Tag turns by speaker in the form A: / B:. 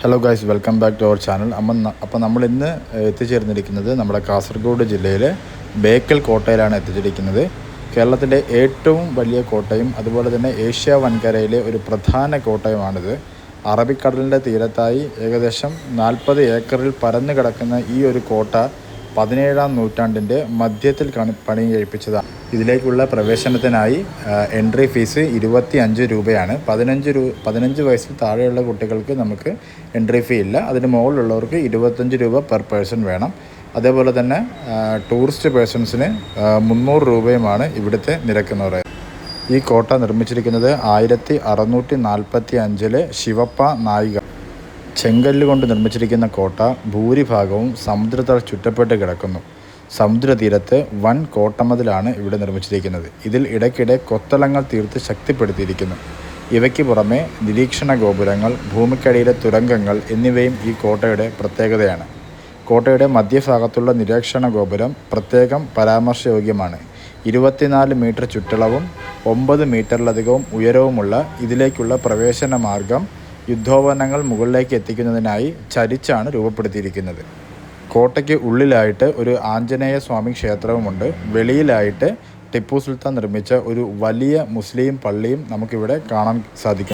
A: Hello guys, welcome back to our channel. അപ്പോൾ നമ്മൾ ഇന്ന് എത്തിച്ചേർന്നിരിക്കുന്നത് നമ്മുടെ കാസർഗോഡ് ജില്ലയിലെ ബേക്കൽ കോട്ടയിലാണ് എത്തിച്ചിരിക്കുന്നത്. കേരളത്തിൻ്റെ ഏറ്റവും വലിയ കോട്ടയും അതുപോലെ തന്നെ ഏഷ്യ വൻകരയിലെ ഒരു പ്രധാന കോട്ടയുമാണിത്. അറബിക്കടലിൻ്റെ തീരത്തായി ഏകദേശം 40 ഏക്കറിൽ പരന്നു കിടക്കുന്ന ഈ ഒരു കോട്ട 17-ാം നൂറ്റാണ്ടിൻ്റെ മധ്യത്തിൽ പണി കഴിപ്പിച്ചതാണ്. ഇതിലേക്കുള്ള പ്രവേശനത്തിനായി എൻട്രി ഫീസ് 25 രൂപയാണ്. 15 വയസ്സിൽ താഴെയുള്ള കുട്ടികൾക്ക് നമുക്ക് എൻട്രി ഫീ ഇല്ല. അതിന് മുകളിലുള്ളവർക്ക് 25 രൂപ പെർ പേഴ്സൺ വേണം. അതേപോലെ തന്നെ ടൂറിസ്റ്റ് പേഴ്സൺസിന് 300 രൂപയുമാണ് ഇവിടുത്തെ നിരക്കെന്ന് പറയുന്നത്. ഈ കോട്ട നിർമ്മിച്ചിരിക്കുന്നത് 1645 ശിവപ്പ നായിക. ചെങ്കല്ല് കൊണ്ട് നിർമ്മിച്ചിരിക്കുന്ന കോട്ട ഭൂരിഭാഗവും സമുദ്രത്താൽ ചുറ്റപ്പെട്ട് കിടക്കുന്നു. സമുദ്രതീരത്ത് വൻ കോട്ടമതിലാണ് ഇവിടെ നിർമ്മിച്ചിരിക്കുന്നത്. ഇതിൽ ഇടയ്ക്കിടെ കൊത്തളങ്ങൾ തീർത്ത് ശക്തിപ്പെടുത്തിയിരിക്കുന്നു. ഇവയ്ക്ക് പുറമെ നിരീക്ഷണ ഗോപുരങ്ങൾ, ഭൂമിക്കടിയിലെ തുരങ്കങ്ങൾ എന്നിവയും ഈ കോട്ടയുടെ പ്രത്യേകതയാണ്. കോട്ടയുടെ മധ്യഭാഗത്തുള്ള നിരീക്ഷണ ഗോപുരം പ്രത്യേകം പരാമർശയോഗ്യമാണ്. 24 മീറ്റർ ചുറ്റളവും 9 മീറ്ററിലധികവും ഉയരവുമുള്ള ഇതിലേക്കുള്ള പ്രവേശന മാർഗം യുദ്ധോപകരണങ്ങൾ മുകളിലേക്ക് എത്തിക്കുന്നതിനായി ചരിച്ചാണ് രൂപപ്പെടുത്തിയിരിക്കുന്നത്. കോട്ടയ്ക്ക് ഉള്ളിലായിട്ട് ഒരു ആഞ്ജനേയ സ്വാമി ക്ഷേത്രവുമുണ്ട്. വെളിയിലായിട്ട് ടിപ്പു സുൽത്താൻ നിർമ്മിച്ച ഒരു വലിയ മുസ്ലിം പള്ളിയും നമുക്കിവിടെ കാണാൻ സാധിക്കും.